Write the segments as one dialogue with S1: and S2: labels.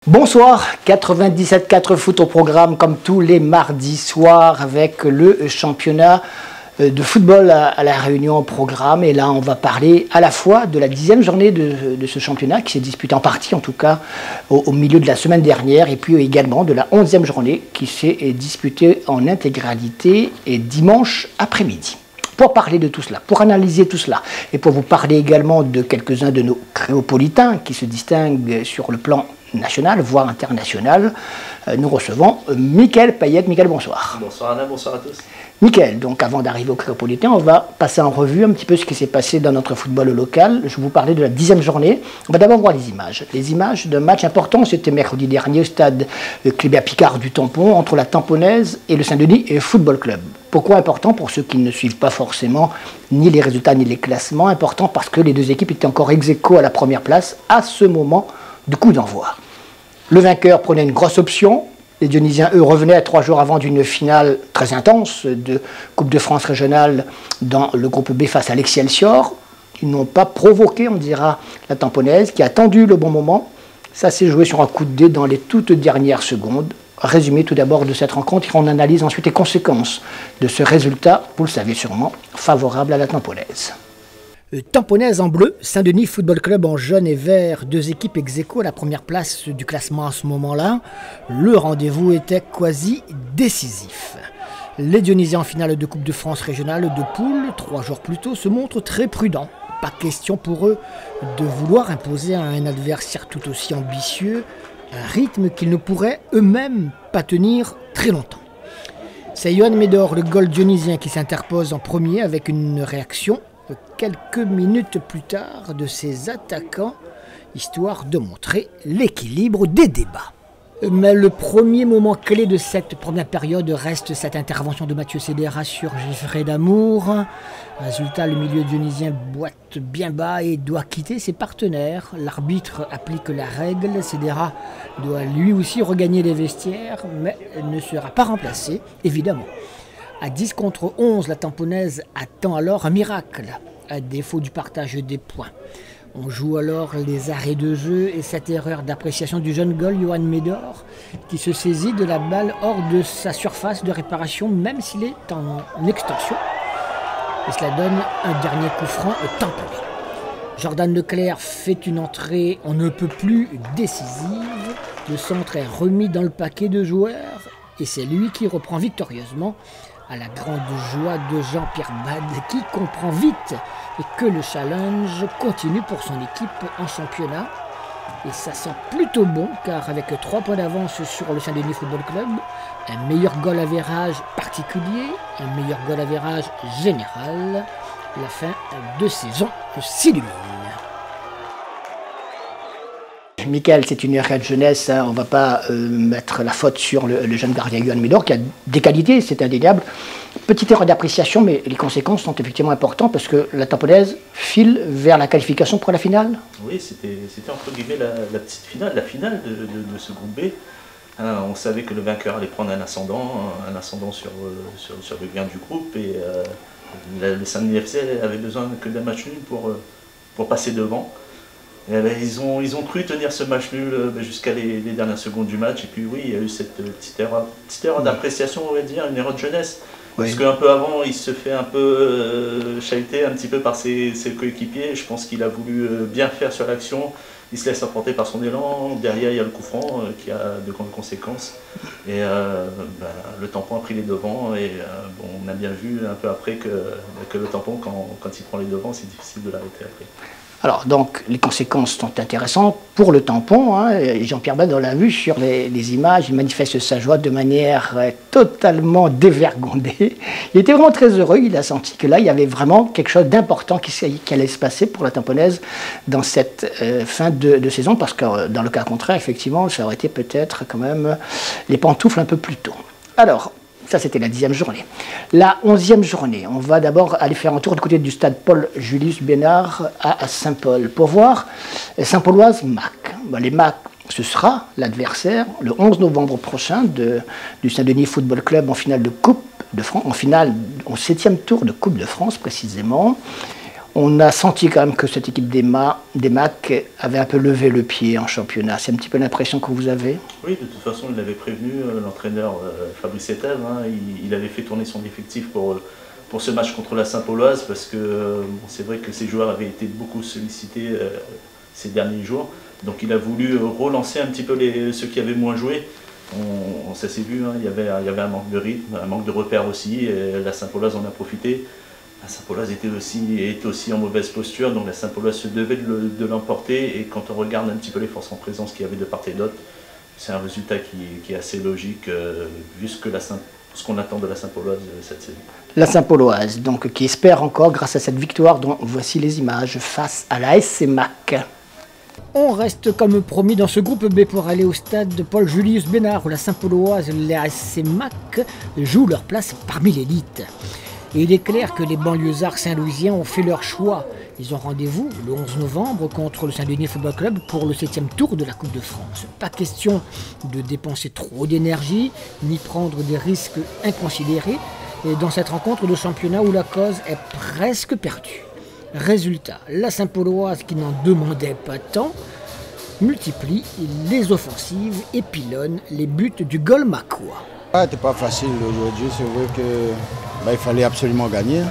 S1: Bonsoir, 97.4 foot au programme comme tous les mardis soirs avec le championnat de football à La Réunion au programme. Et là, on va parler à la fois de la 10e journée de ce championnat qui s'est disputé en partie, en tout cas, au milieu de la semaine dernière. Et puis également de la 11e journée qui s'est disputée en intégralité et dimanche après-midi. Pour parler de tout cela, pour analyser tout cela, et pour vous parler également de quelques-uns de nos créopolitains qui se distinguent sur le plan national, voire international, nous recevons Mickaël Payette. Mickaël, bonsoir.
S2: Bonsoir Alain, bonsoir à tous.
S1: Mickaël, donc avant d'arriver au créopolitain, on va passer en revue un petit peu ce qui s'est passé dans notre football local. Je vais vous parler de la 10e journée. On va d'abord voir les images. Les images d'un match important, c'était mercredi dernier au stade Clébert Picard du Tampon, entre la Tamponaise et le Saint-Denis Football Club. Pourquoi important? Pour ceux qui ne suivent pas forcément ni les résultats ni les classements, important parce que les deux équipes étaient encore ex-aequo à la première place à ce moment du coup d'envoi. Le vainqueur prenait une grosse option. Les Dionysiens, eux, revenaient 3 jours avant d'une finale très intense de Coupe de France régionale dans le groupe B face à l'Excelsior. Ils n'ont pas provoqué, on dira, la Tamponaise qui a attendu le bon moment. Ça s'est joué sur un coup de dé dans les toutes dernières secondes. Résumé tout d'abord de cette rencontre et on analyse ensuite les conséquences de ce résultat, vous le savez sûrement, favorable à la Tamponaise. Tamponaise en bleu, Saint-Denis Football Club en jaune et vert, deux équipes ex-aequo à la première place du classement à ce moment-là. Le rendez-vous était quasi décisif. Les Dionysiens en finale de Coupe de France régionale de poule, 3 jours plus tôt, se montrent très prudents. Pas question pour eux de vouloir imposer à un adversaire tout aussi ambitieux un rythme qu'ils ne pourraient eux-mêmes pas tenir très longtemps. C'est Yohan Médor, le goal dionysien, qui s'interpose en premier avec une réaction quelques minutes plus tard de ses attaquants, histoire de montrer l'équilibre des débats. Mais le premier moment clé de cette première période reste cette intervention de Mathieu Cédera sur Geoffrey Damour. Résultat, le milieu dionysien boite bien bas et doit quitter ses partenaires. L'arbitre applique la règle. Cédera doit lui aussi regagner les vestiaires, mais ne sera pas remplacé, évidemment. À 10 contre 11, la Tamponaise attend alors un miracle, à défaut du partage des points. On joue alors les arrêts de jeu et cette erreur d'appréciation du jeune goal, Yohan Médor, qui se saisit de la balle hors de sa surface de réparation, même s'il est en extension. Et cela donne un dernier coup franc tamponné. Jordan Leclerc fait une entrée on ne peut plus décisive. Le centre est remis dans le paquet de joueurs et c'est lui qui reprend victorieusement, à la grande joie de Jean-Pierre Bade, qui comprend vite et que le challenge continue pour son équipe en championnat. Et ça sent plutôt bon, car avec 3 points d'avance sur le Saint-Denis Football Club, un meilleur goal average particulier, un meilleur goal average général, la fin de saison s'illumine. Mickaël, c'est une erreur de jeunesse, hein. On ne va pas mettre la faute sur le jeune gardien Yohan Médor qui a des qualités, c'est indéniable. Petite erreur d'appréciation, mais les conséquences sont effectivement importantes parce que la Tamponaise file vers la qualification pour la finale.
S2: Oui, c'était entre guillemets la petite finale, la finale de ce groupe B. On savait que le vainqueur allait prendre un ascendant sur le gain du groupe et le Saint-Denis FC avait besoin que d'un match nul pour passer devant. Et ben, ils ont cru tenir ce match nul jusqu'à les dernières secondes du match. Et puis oui, il y a eu cette petite erreur d'appréciation, on va dire, une erreur de jeunesse. Oui. Parce qu'un peu avant, il se fait un peu chahuter un petit peu par ses coéquipiers. Je pense qu'il a voulu bien faire sur l'action. Il se laisse emporter par son élan. Derrière, il y a le coup franc qui a de grandes conséquences. Et le tampon a pris les devants. Et bon, on a bien vu un peu après que le tampon, quand il prend les devants, c'est difficile de l'arrêter après.
S1: Alors, donc, les conséquences sont intéressantes pour le tampon. Hein. Jean-Pierre Bade, on l'a vu sur les images, il manifeste sa joie de manière totalement dévergondée. Il était vraiment très heureux, il a senti que là, il y avait vraiment quelque chose d'important qui allait se passer pour la Tamponaise dans cette fin de saison, parce que dans le cas contraire, effectivement, ça aurait été peut-être quand même les pantoufles un peu plus tôt. Alors, ça, c'était la 10e journée. La 11e journée, on va d'abord aller faire un tour du côté du stade Paul-Julius Bénard à Saint-Paul pour voir Saint-Pauloise MAC. Les MAC, ce sera l'adversaire le 11 novembre prochain du Saint-Denis Football Club en finale de Coupe de France, en finale, au 7e tour de Coupe de France précisément. On a senti quand même que cette équipe des MAC avait un peu levé le pied en championnat. C'est un petit peu l'impression que vous avez?
S2: Oui, de toute façon, il l'avait prévenu, l'entraîneur Fabrice Etel. Il avait fait tourner son effectif pour ce match contre la Saint-Pauloise, parce que c'est vrai que ces joueurs avaient été beaucoup sollicités ces derniers jours. Donc il a voulu relancer un petit peu ceux qui avaient moins joué. Ça s'est vu, il y avait un manque de rythme, un manque de repères aussi. Et la Saint-Pauloise en a profité. La Saint-Pauloise était aussi en mauvaise posture, donc la Saint-Pauloise se devait de l'emporter. Et quand on regarde un petit peu les forces en présence qu'il y avait de part et d'autre, c'est un résultat qui est assez logique, vu ce qu'on attend de la Saint-Pauloise cette saison.
S1: La Saint-Pauloise, donc, qui espère encore, grâce à cette victoire, dont voici les images, face à la SC MAC. On reste comme promis dans ce groupe B pour aller au stade de Paul-Julius Bénard, où la Saint-Pauloise et la SC MAC jouent leur place parmi l'élite. Et il est clair que les banlieusards saint-louisiens ont fait leur choix. Ils ont rendez-vous le 11 novembre contre le Saint-Denis Football Club pour le 7e tour de la Coupe de France. Pas question de dépenser trop d'énergie, ni prendre des risques inconsidérés dans cette rencontre de championnat où la cause est presque perdue. Résultat, la Saint-Pauloise, qui n'en demandait pas tant, multiplie les offensives et pilonne les buts du Gol Macois.
S3: C'était pas facile aujourd'hui, c'est vrai que il fallait absolument gagner.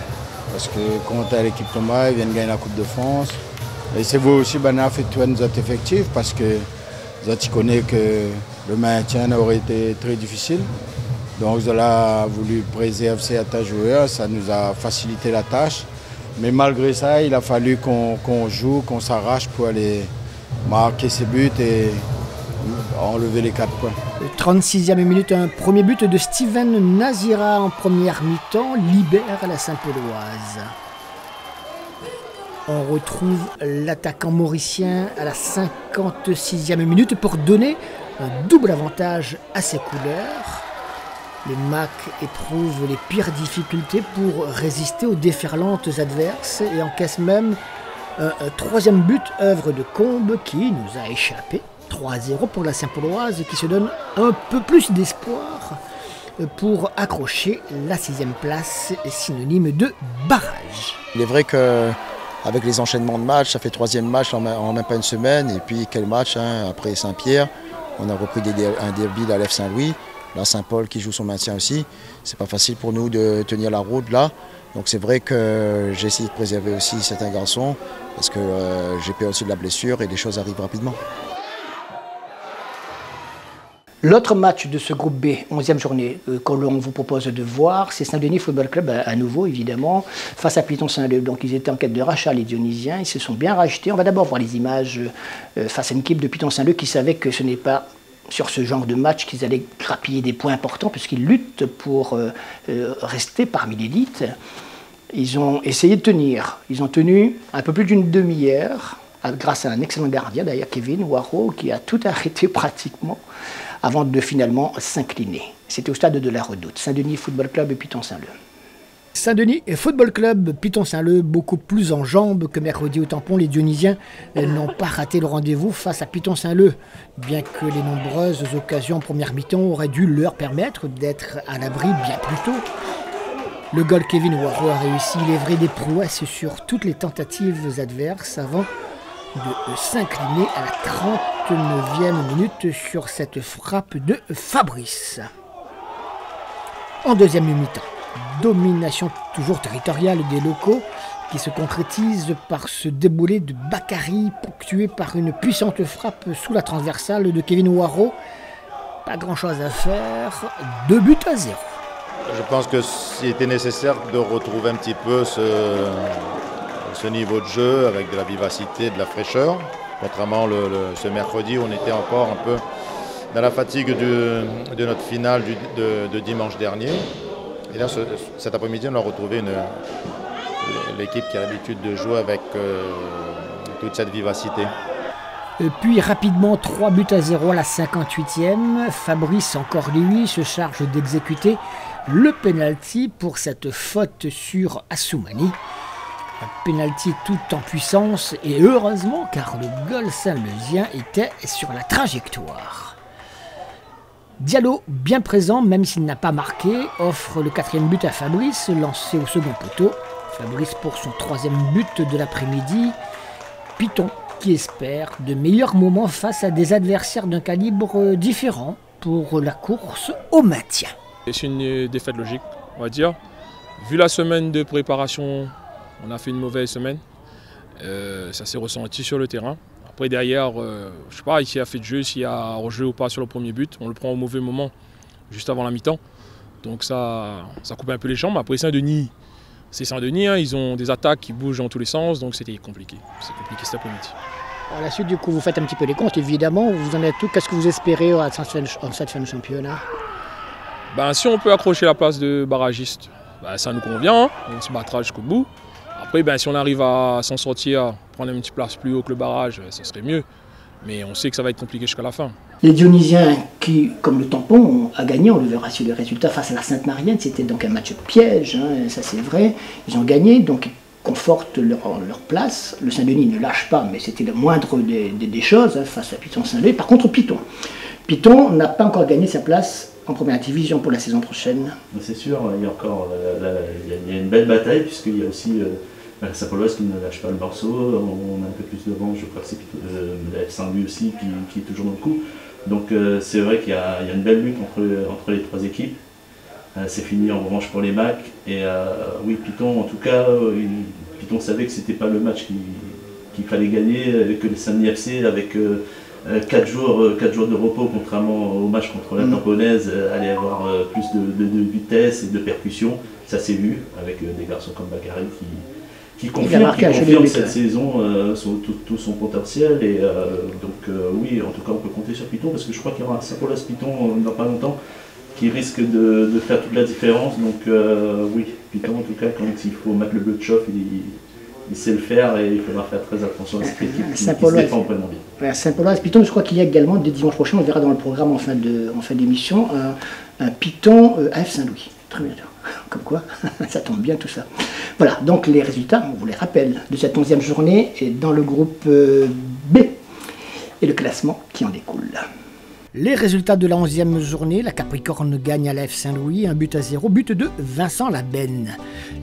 S3: Parce que quand tu as l'équipe Thomas, ils viennent gagner la Coupe de France. Et c'est vrai aussi qu'on a fait tout notre effectif parce que tu connais que le maintien aurait été très difficile. Donc on a voulu préserver certains joueurs, ça nous a facilité la tâche. Mais malgré ça, il a fallu qu'on joue, qu'on s'arrache pour aller marquer ses buts et enlever les 4 points.
S1: 36e minute, un premier but de Steven Nazira en première mi-temps libère la Saint-Pauloise. On retrouve l'attaquant mauricien à la 56e minute pour donner un double avantage à ses couleurs. Les MAC éprouvent les pires difficultés pour résister aux déferlantes adverses et encaissent même un 3e but, œuvre de Combe, qui nous a échappé. 3-0 pour la Saint-Pauloise qui se donne un peu plus d'espoir pour accrocher la 6e place, synonyme de barrage.
S4: Il est vrai qu'avec les enchaînements de matchs, ça fait 3e match en même pas une semaine, et puis quel match après Saint-Pierre, on a repris un derby à l'F Saint-Louis, là Saint-Paul qui joue son maintien aussi. C'est pas facile pour nous de tenir la route là, donc c'est vrai que j'ai essayé de préserver aussi certains garçons, parce que j'ai peur aussi de la blessure et les choses arrivent rapidement.
S1: L'autre match de ce groupe B, 11e journée, qu'on vous propose de voir, c'est Saint-Denis Football Club, à nouveau évidemment, face à Piton Saint-Leu. Donc ils étaient en quête de rachat, les Dionysiens, ils se sont bien rachetés. On va d'abord voir les images face à une équipe de Piton Saint-Leu qui savait que ce n'est pas sur ce genre de match qu'ils allaient grappiller des points importants, puisqu'ils luttent pour rester parmi l'élite. Ils ont essayé de tenir. Ils ont tenu un peu plus d'une demi-heure, grâce à un excellent gardien, d'ailleurs Kevin Waro, qui a tout arrêté pratiquement, avant de finalement s'incliner. C'était au stade de la Redoute. Saint-Denis Football Club et Piton Saint-Leu. Saint-Denis et Football Club, Piton Saint-Leu, beaucoup plus en jambes que mercredi au tampon. Les Dionysiens n'ont pas raté le rendez-vous face à Piton Saint-Leu, bien que les nombreuses occasions en première mi-temps auraient dû leur permettre d'être à l'abri bien plus tôt. Le goal Kevin Waro a réussi, il est vrai, des prouesses sur toutes les tentatives adverses avant de s'incliner à la 39e minute sur cette frappe de Fabrice. En deuxième mi-temps, domination toujours territoriale des locaux qui se concrétise par ce déboulé de Bakary ponctué par une puissante frappe sous la transversale de Kevin Waro. Pas grand-chose à faire, 2 buts à 0.
S5: Je pense que s'il était nécessaire de retrouver un petit peu ce niveau de jeu avec de la vivacité, de la fraîcheur. Contrairement ce mercredi où on était encore un peu dans la fatigue de notre finale de dimanche dernier. Et là, cet après-midi, on a retrouvé l'équipe qui a l'habitude de jouer avec toute cette vivacité.
S1: Et puis rapidement, 3 buts à 0 à la 58e. Fabrice, encore lui, se charge d'exécuter le penalty pour cette faute sur Assoumani. Un penalty tout en puissance et heureusement car le goal saint-leusien était sur la trajectoire. Diallo, bien présent même s'il n'a pas marqué, offre le 4e but à Fabrice, lancé au second poteau. Fabrice pour son 3e but de l'après-midi. Piton qui espère de meilleurs moments face à des adversaires d'un calibre différent pour la course au maintien.
S6: C'est une défaite logique, on va dire. Vu la semaine de préparation, on a fait une mauvaise semaine. Ça s'est ressenti sur le terrain. Après derrière, je ne sais pas s'il y a fait de jeu, s'il y a rejeu ou pas sur le premier but. On le prend au mauvais moment, juste avant la mi-temps. Donc ça coupe un peu les jambes. Après Saint-Denis, c'est Saint-Denis, hein, ils ont des attaques qui bougent dans tous les sens, donc c'était compliqué. C'est compliqué cet après-midi.
S1: À la suite, du coup, vous faites un petit peu les comptes, évidemment. Vous en êtes tout. Qu'est-ce que vous espérez en cette fin de championnat?
S6: Si on peut accrocher la place de barragiste, ça nous convient. Hein. On se battra jusqu'au bout. Après, si on arrive à s'en sortir, prendre une petite place plus haut que le barrage, ça serait mieux. Mais on sait que ça va être compliqué jusqu'à la fin. Les
S1: Dionysiens qui, comme le Tampon, a gagné, on le verra sur les résultats face à la Sainte-Marienne. C'était donc un match piège, hein, ça c'est vrai. Ils ont gagné, donc ils confortent leur place. Le Saint-Denis ne lâche pas, mais c'était le moindre des choses hein, face à Piton Saint-Denis. Par contre, Piton n'a pas encore gagné sa place en première division pour la saison prochaine.
S2: C'est sûr, il y a encore il y a une belle bataille, puisqu'il y a aussi la Saint-Pauloise qui ne lâche pas le morceau. On a un peu plus de vent, je crois que c'est la Saint-Louis aussi qui est toujours dans le coup. Donc c'est vrai qu'il y a une belle lutte entre les trois équipes. C'est fini en revanche pour les Macs. Et oui, Piton, en tout cas, Piton savait que c'était pas le match qu'il fallait gagner, que le Saint-Denis FC avec 4 jours de repos, contrairement au match contre la Tamponaise, allait avoir plus de vitesse et de percussion. Ça s'est vu avec des garçons comme Bakary qui confirme cette saison tout son potentiel. Et oui, en tout cas, on peut compter sur Piton parce que je crois qu'il y aura un Saint-Pauloise Piton dans pas longtemps qui risque de faire toute la différence. Donc oui, Piton, en tout cas, quand il faut mettre le bleu de chauffe, il sait le faire et il faudra faire très attention à cette équipe qui se défend vraiment bien.
S1: Saint-Pauloise Piton, je crois qu'il y a également, dès dimanche prochain, on verra dans le programme en fin d'émission, un Piton AF Saint-Louis. Très bien. Comme quoi, ça tombe bien tout ça. Voilà, donc les résultats, on vous les rappelle, de cette 11e journée et dans le groupe B et le classement qui en découle. Les résultats de la 11e journée, la Capricorne gagne à l'AF Saint-Louis, 1-0, but de Vincent Labenne.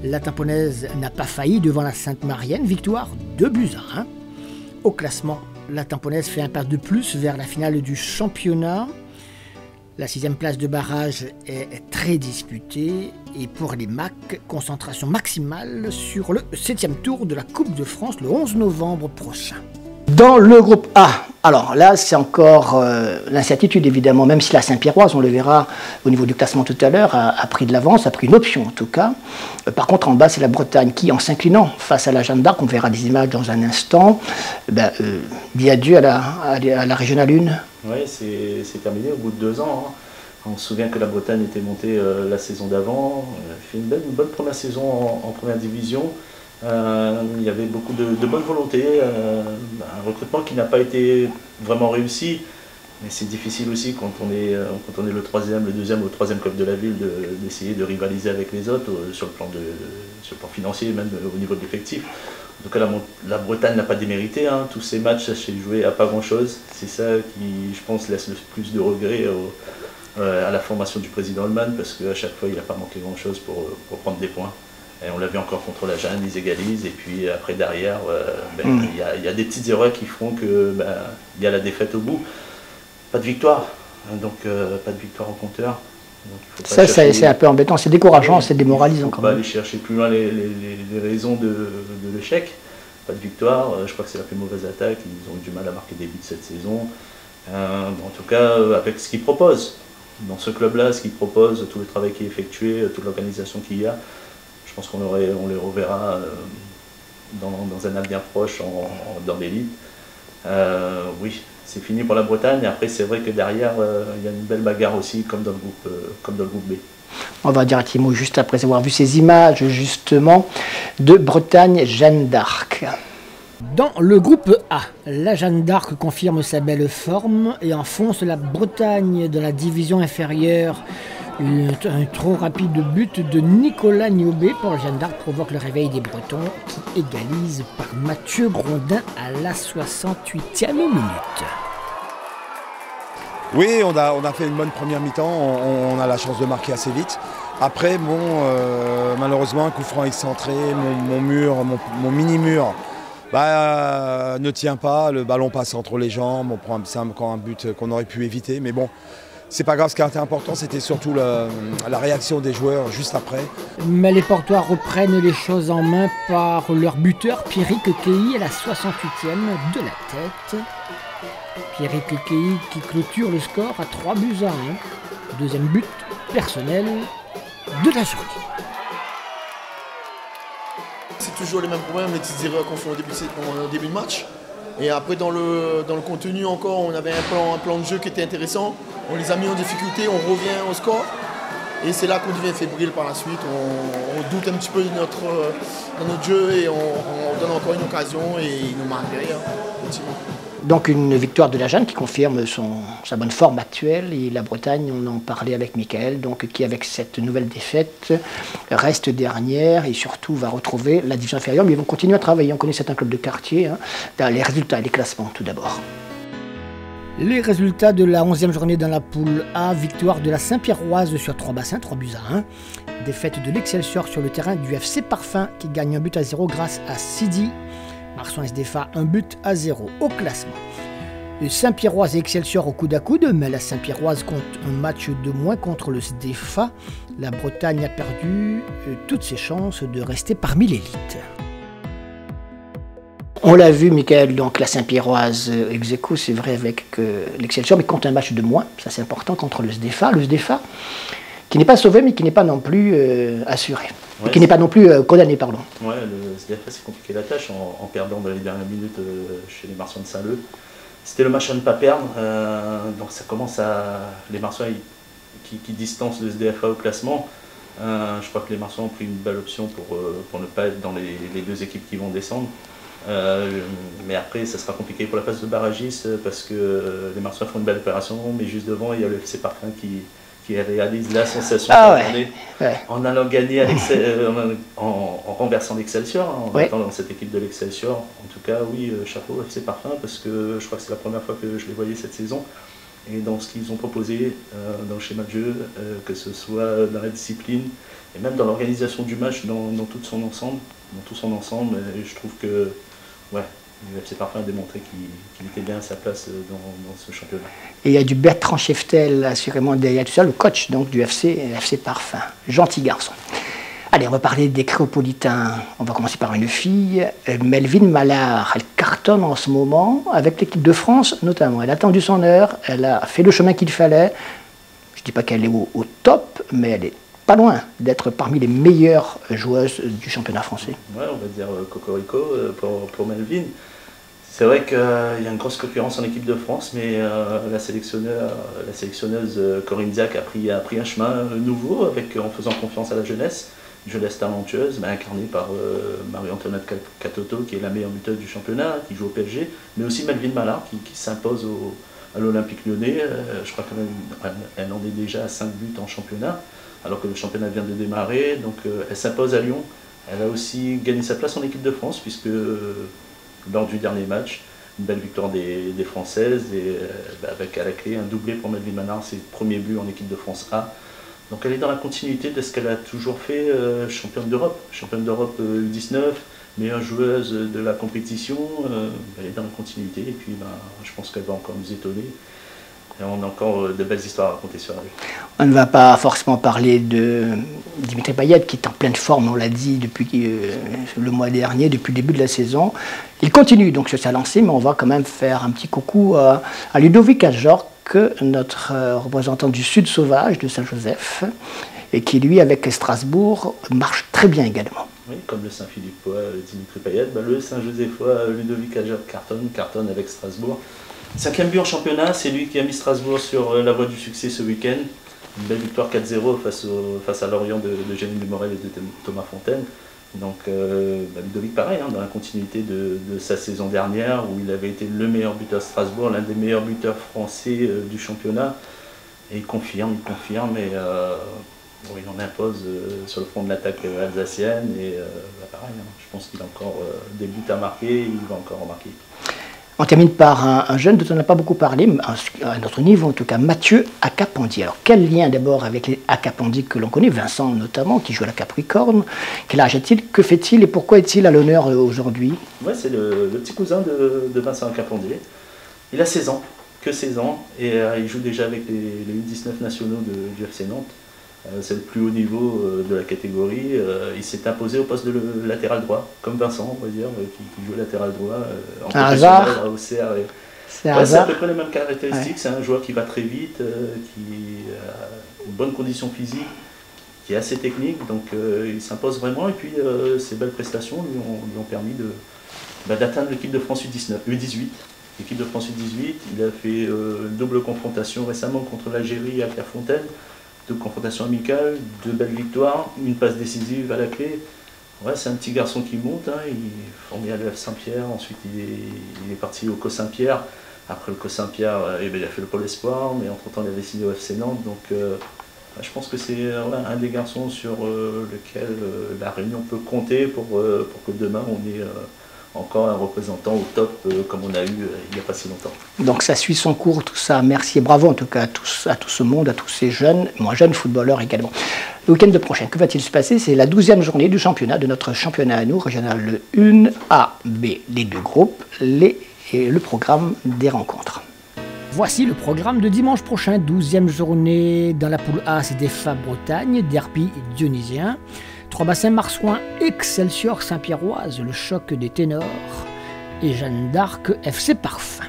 S1: La Tamponaise n'a pas failli devant la Sainte-Marienne, victoire 2-1. Au classement, la Tamponaise fait un pas de plus vers la finale du championnat. La 6e place de barrage est très disputée et pour les MAC, concentration maximale sur le 7e tour de la Coupe de France le 11 novembre prochain. Dans le groupe A, alors là c'est encore l'incertitude évidemment, même si la Saint-Pierroise, on le verra au niveau du classement tout à l'heure, a pris de l'avance, a pris une option en tout cas. Par contre en bas c'est la Bretagne qui, en s'inclinant face à la Jeanne d'Arc, on verra des images dans un instant, dit adieu à la Régionale 1.
S2: Oui, c'est terminé au bout de 2 ans. Hein. On se souvient que la Bretagne était montée la saison d'avant, fait une bonne première saison en première division. Il y avait beaucoup de bonne volonté, un recrutement qui n'a pas été vraiment réussi, mais c'est difficile aussi quand on est le 3e, le 2e ou le 3e club de la ville d'essayer de rivaliser avec les autres sur le plan financier, même au niveau de l'effectif. En tout cas, la Bretagne n'a pas démérité, hein. Tous ces matchs, ça s'est joué à pas grand-chose. C'est ça qui, je pense, laisse le plus de regrets à la formation du président Holman, parce qu'à chaque fois, il n'a pas manqué grand-chose pour prendre des points. Et on l'a vu encore contre la Jeanne, ils égalisent, et puis après derrière, il y a des petites erreurs qui font que y a la défaite au bout. Pas de victoire, hein, donc pas de victoire au compteur.
S1: Ça c'est un peu embêtant, c'est décourageant, c'est démoralisant.
S2: On va aller chercher plus loin les raisons de l'échec. Pas de victoire, je crois que c'est la plus mauvaise attaque, ils ont eu du mal à marquer des buts cette saison. En tout cas, avec ce qu'ils proposent, dans ce club-là, ce qu'ils proposent, tout le travail qui est effectué, toute l'organisation qu'il y a, je pense qu'on les reverra dans un avenir proche dans l'élite. Oui, c'est fini pour la Bretagne. Et après, c'est vrai que derrière, il y a une belle bagarre aussi, comme dans le groupe B.
S1: On va dire un petit mot juste après avoir vu ces images, justement, de Bretagne-Jeanne d'Arc. Dans le groupe A, la Jeanne d'Arc confirme sa belle forme et enfonce la Bretagne dans la division inférieure. Un trop rapide but de Nicolas Niobé pour la Jeanne d'Arc provoque le réveil des Bretons qui égalise par Mathieu Grondin à la 68e minute.
S7: Oui, on a fait une bonne première mi-temps, on a la chance de marquer assez vite. Après, bon, malheureusement, un coup franc excentré, mon mini-mur ne tient pas, le ballon passe entre les jambes, on prend encore un but qu'on aurait pu éviter. Mais bon, c'est pas grave, ce qui a été important, c'était surtout la réaction des joueurs juste après.
S1: Mais les Portois reprennent les choses en main par leur buteur, Pierrick Kei, à la 68e de la tête. Pierrick Kei qui clôture le score à 3-1. Deuxième but personnel de la journée.
S8: C'est toujours les mêmes problèmes, les petites erreurs qu'on fait au début de match. Et après dans le contenu encore, on avait un plan de jeu qui était intéressant. On les a mis en difficulté, on revient au score. Et c'est là qu'on devient fébrile par la suite. On doute un petit peu de notre jeu et on donne encore une occasion et il nous marque derrière.
S1: Donc une victoire de la Jeanne qui confirme sa bonne forme actuelle, et la Bretagne, on en parlait avec Michael, donc qui avec cette nouvelle défaite reste dernière et surtout va retrouver la division inférieure, mais ils vont continuer à travailler. On connaît certains clubs de quartier, les résultats et les classements tout d'abord. Les résultats de la 11e journée dans la poule A, victoire de la Saint-Pierroise sur 3-1, défaite de l'Excelsior sur le terrain du FC Parfum qui gagne 1-0 grâce à Sidi. Marsan SDFA 1-0 au classement. Le Saint-Pierroise et Excelsior au coude à coude, mais la Saint-Pierroise compte un match de moins contre le SDFA. La Bretagne a perdu toutes ses chances de rester parmi l'élite. On l'a vu, Michael, donc la Saint-Pierroise ex-aequo, c'est vrai avec l'Excelsior, mais compte un match de moins, ça c'est important, contre le SDFA. Le SDFA qui n'est pas sauvé, mais qui n'est pas non plus assuré. Ouais, qui n'est pas non plus condamné, pardon.
S2: Ouais, le SDFA s'est compliqué la tâche en perdant dans les dernières minutes chez les Marsois de Saint-Leu. C'était le match à ne pas perdre, donc ça commence à... Les Marsois qui distancent le SDFA au classement. Je crois que les Marsois ont pris une belle option pour ne pas être dans les deux équipes qui vont descendre. Mais après, ça sera compliqué pour la place de barragiste parce que les Marsois font une belle opération, mais juste devant, il y a le FC Parfum qui réalise la sensation de la journée en allant gagner en renversant l'Excelsior, en étant dans cette équipe de l'Excelsior. En tout cas, oui, chapeau FC Parfum, parce que je crois que c'est la première fois que je les voyais cette saison. Et dans ce qu'ils ont proposé, dans le schéma de jeu, que ce soit dans la discipline, et même dans l'organisation du match, dans tout son ensemble, je trouve que le FC Parfum a démontré qu'il était bien à sa place dans ce championnat.
S1: Et il y a du Bertrand Cheftel, assurément derrière tout ça, le coach donc, du FC Parfum. Gentil garçon. Allez, on va parler des Créopolitains. On va commencer par une fille, Melvin Mallard. Elle cartonne en ce moment avec l'équipe de France notamment. Elle a attendu son heure, elle a fait le chemin qu'il fallait. Je ne dis pas qu'elle est au top, mais elle est pas loin d'être parmi les meilleures joueuses du championnat français.
S2: Ouais, on va dire cocorico pour Melvin. C'est vrai qu'il y a une grosse concurrence en équipe de France, mais la sélectionneuse Corinne Diac a pris un chemin nouveau en faisant confiance à la jeunesse, une jeunesse talentueuse, incarnée par Marie-Antoinette Catoto, qui est la meilleure buteuse du championnat, qui joue au PSG, mais aussi Melvin Mallard, qui s'impose à l'Olympique Lyonnais. Je crois qu'elle en est déjà à 5 buts en championnat, alors que le championnat vient de démarrer, donc elle s'impose à Lyon. Elle a aussi gagné sa place en équipe de France, puisque lors du dernier match, une belle victoire des Françaises, et avec à la clé un doublé pour Melvin Mallard, c'est le premier but en équipe de France A. Donc elle est dans la continuité de ce qu'elle a toujours fait, championne d'Europe U19, meilleure joueuse de la compétition, elle est dans la continuité, et puis je pense qu'elle va encore nous étonner. Et on a encore de belles histoires à raconter sur elle.
S1: On ne va pas forcément parler de Dimitri Payet, qui est en pleine forme, on l'a dit, depuis le mois dernier, depuis le début de la saison. Il continue donc sur sa lancée, mais on va quand même faire un petit coucou à Ludovic Ajorc, notre représentant du Sud Sauvage de Saint-Joseph, et qui, lui, avec Strasbourg, marche très bien également.
S2: Oui, comme le Saint-Philippois Dimitri Payet, le Saint-Josephois Ludovic Ajorc cartonne avec Strasbourg. 5e but en championnat, c'est lui qui a mis Strasbourg sur la voie du succès ce week-end. Une belle victoire 4-0 face à Lorient de Jérémy Morel et de Thomas Fontaine. Donc Ludovic, pareil, dans la continuité de sa saison dernière, où il avait été le meilleur buteur de Strasbourg, l'un des meilleurs buteurs français du championnat. Et il confirme, et il en impose sur le front de l'attaque alsacienne. Et pareil, je pense qu'il a encore des buts à marquer, et il va encore en marquer.
S1: On termine par un jeune dont on n'a pas beaucoup parlé, à notre niveau en tout cas, Mathieu Acapandi. Alors quel lien d'abord avec les Acapandi que l'on connaît, Vincent notamment, qui joue à la Capricorne. Quel âge a-t-il? Que fait-il et pourquoi est-il à l'honneur aujourd'hui?
S2: Ouais, c'est le petit cousin de Vincent Acapandi. Il a 16 ans, que 16 ans, et il joue déjà avec les U19 nationaux du FC Nantes. C'est le plus haut niveau de la catégorie. Il s'est imposé au poste de latéral droit, comme Vincent, on va dire, qui joue latéral droit en professionnel à Auxerre. C'est à peu près les mêmes caractéristiques. Ouais. C'est un joueur qui va très vite, qui a une bonne condition physique, qui est assez technique, donc il s'impose vraiment. Et puis ses belles prestations lui ont permis d'atteindre l'équipe de France U18. L'équipe de France U18, il a fait une double confrontation récemment contre l'Algérie à Clairefontaine. Deux confrontations amicales, 2 belles victoires, une passe décisive à la clé. Ouais, c'est un petit garçon qui monte, hein. Il est formé à l'EF Saint-Pierre, ensuite il est parti au Co Saint-Pierre. Après le Co Saint-Pierre, il a fait le Pôle Espoir, mais entre-temps il avait signé au FC Nantes. Donc je pense que c'est un des garçons sur lequel la Réunion peut compter pour que demain on ait encore un représentant au top comme on a eu il n'y a pas si longtemps.
S1: Donc ça suit son cours, tout ça. Merci et bravo en tout cas à tout ce monde, à tous ces jeunes, moins jeunes footballeurs également. Le week-end prochain, que va-t-il se passer? C'est la 12e journée du championnat, de notre championnat à nous, régional 1, A, B, les 2 groupes, et le programme des rencontres. Voici le programme de dimanche prochain, 12e journée dans la poule A, c'est des FA Bretagne, derby dionysien. 3 bassins Marsouin, Excelsior Saint-Pierroise, le choc des ténors, et Jeanne d'Arc FC Parfum.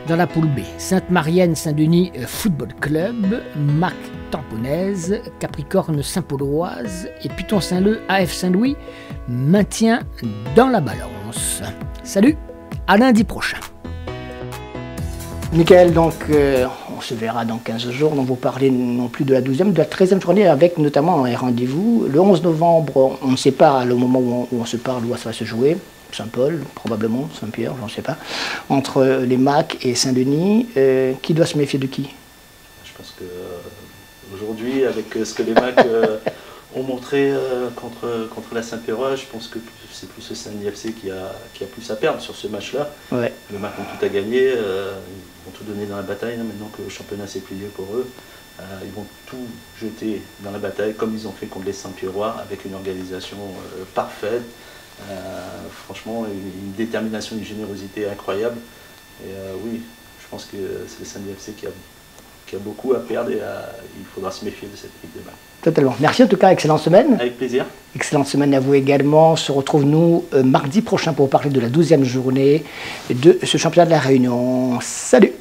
S1: Dans la poule B, Sainte-Marienne Saint-Denis Football Club, Mac Tamponnaise, Capricorne Saint-Pauloise et Python Saint-Leu AF Saint-Louis, maintien dans la balance. Salut, à lundi prochain. Michael, donc on se verra dans 15 jours, donc vous parlez non plus de la 12e, de la 13e journée avec notamment un rendez-vous. Le 11 novembre, on ne sait pas le moment où on se parle, où ça va se jouer, Saint-Paul, probablement, Saint-Pierre, j'en sais pas, entre les MAC et Saint-Denis, qui doit se méfier de qui?
S2: Je pense qu'aujourd'hui, avec ce que les MAC ont montré contre la Saint-Pierrois, je pense que c'est plus le Saint-Denis FC qui a plus à perdre sur ce match-là. Ouais. Les MAC ont tout à gagner, ils vont tout donner dans la bataille, hein, maintenant que le championnat s'est plié pour eux. Ils vont tout jeter dans la bataille, comme ils ont fait contre les Saint-Pierrois, avec une organisation parfaite. Franchement, une détermination, une générosité incroyable. Et oui, je pense que c'est le Saint-Denis FC qui a beaucoup à perdre et il faudra se méfier de cette équipe de MAC.
S1: Totalement. Merci en tout cas, excellente semaine.
S2: Avec plaisir.
S1: Excellente semaine à vous également. On se retrouve nous mardi prochain pour parler de la 12e journée de ce championnat de la Réunion. Salut!